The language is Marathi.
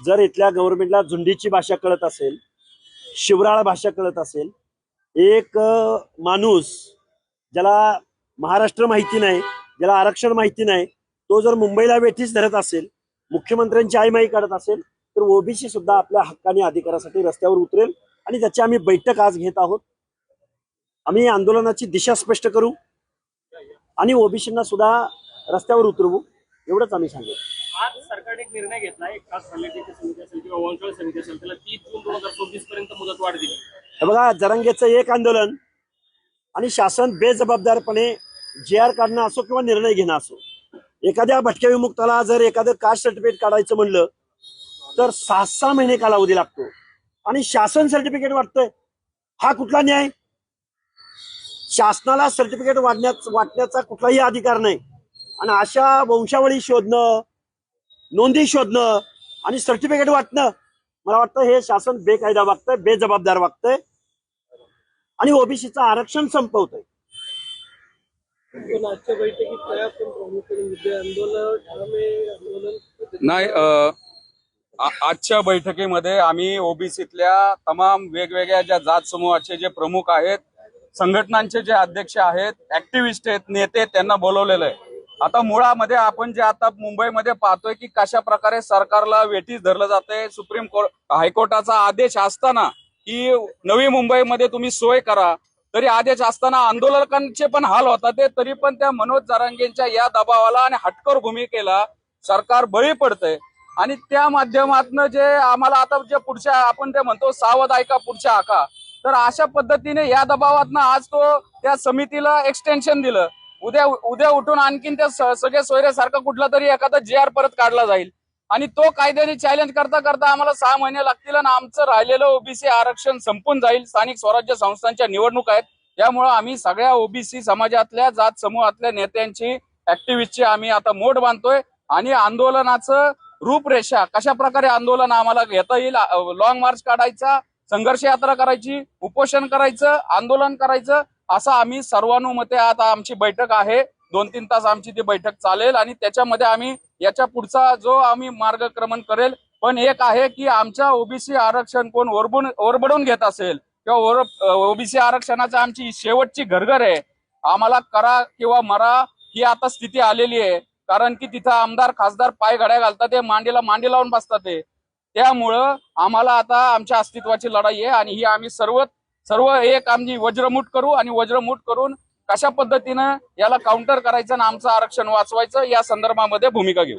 जर इथल्या गव्हर्नमेंटला झुंडीची भाषा कळत असेल, शिवराळ भाषा कळत असेल, एक माणूस ज्याला महाराष्ट्र माहिती नाही, ज्याला आरक्षण माहिती नाही, तो जर मुंबईला वेठीस धरत असेल, मुख्यमंत्र्यांची आईमाई काढत असेल, तर ओबीसी सुद्धा आपल्या हक्काने अधिकारासाठी रस्त्यावर उतरेल आणि त्याची आम्ही बैठक आज घेत आहोत. आम्ही आंदोलनाची दिशा स्पष्ट करू आणि ओबीसींना सुद्धा रस्त्यावर उतरवू, एवढंच आम्ही सांगू. आज सरकारने एक निर्णय घेतला, एक खास समिती असेल किंवा वंशवाद समिती असेल, त्याला 30 जून 2024 पर्यंत मुदतवाढ दिली. हे बघा, जरांगेचं एक आंदोलन आणि शासन बेजबाबदारपणे JR काढणं असो किंवा निर्णय घेणं असो, एखाद्या भटक्या विमुक्ताला जर एखादं कास्ट सर्टिफिकेट काढायचं म्हणलं तर 6-6 महिने कालावधी लागतो आणि शासन सर्टिफिकेट वाटतंय. हा कुठला न्याय? शासनाला सर्टिफिकेट वाटण्याचा कुठलाही अधिकार नाही आणि अशा वंशावळी शोधणं, नोंदी शोधणं आणि सर्टिफिकेट वाटणं, मला वाटतं हे शासन बेकायदा वागतंय, बेजबाबदार वागतंय आणि ओबीसीचं आरक्षण संपवतंय. आजच्या बैठकीत काय आपण प्रमुख मुद्दे नाही, आजच्या बैठकीमध्ये आम्ही ओबीसीतल्या तमाम वेगवेगळ्या ज्या जात समूहाचे जे प्रमुख आहेत, संघटनांचे जे अध्यक्ष आहेत, ऍक्टिव्हिस्ट आहेत, नेते, त्यांना बोलवलेलं आहे. आता मुळामध्ये आपण जे आता मुंबईमध्ये पाहतोय की कशा प्रकारे सरकारला वेठीस धरलं जातंय. सुप्रीम कोर्ट हायकोर्टाचा आदेश असताना की नवी मुंबईमध्ये तुम्ही सोय करा, तरी आदेश असताना आंदोलकांचे पण हाल होतात, तरी पण त्या मनोज जरांगेंच्या या दबावाला आणि हटकर भूमिकेला सरकार बळी पडतंय. आणि त्या माध्यमातून जे आम्हाला आता जे पुढच्या आपण ते म्हणतो सावध ऐका पुढच्या आका, तर अशा पद्धतीने या दबावातनं आज तो त्या समितीला एक्सटेन्शन दिलं. उद्या उठून आणखीन त्या सगळे सोयऱ्यासारखा कुठला तरी एखादा JR परत काढला जाईल आणि तो कायद्याने चॅलेंज करता करता आम्हाला 6 महिने लागतील आणि आमचं राहिलेलं ओबीसी आरक्षण संपून जाईल. स्थानिक स्वराज्य संस्थांच्या निवडणूक आहेत, त्यामुळे आम्ही सगळ्या ओबीसी समाजातल्या जात समूहातल्या नेत्यांची, ऍक्टिव्हिस्टची आम्ही आता मोठ बांधतोय आणि आंदोलनाचं रूपरेषा कशा प्रकारे आंदोलन आम्हाला घेता येईल, लॉंग मार्च काढायचा, संघर्ष यात्रा करायची, उपोषण करायचं, आंदोलन करायचं, असं आम्ही सर्वानुमते आता आमची बैठक आहे. 2-3 तास आमची ती बैठक चालेल आणि त्याच्यामध्ये आम्ही याच्या पुढचा जो आम्ही मार्गक्रमण करेल. पण एक आहे की आमच्या ओबीसी आरक्षण कोण ओरबडून घेत असेल किंवा ओबीसी आरक्षणाची आमची शेवटची घरघर आहे, आम्हाला करा किंवा मरा ही आता स्थिती आलेली आहे. कारण की तिथं आमदार खासदार पाय घड्या घालतात, ते मांडी लावून बसतात. त्यामुळं आम्हाला आता आमच्या अस्तित्वाची लढाई आहे आणि ही आम्ही सर्व एक आमची वज्रमूठ करू आणि वज्रमूठ करून कशा पद्धतीनं याला काउंटर करायचं आणि आमचं आरक्षण वाचवायचं या संदर्भामध्ये भूमिका घेऊ.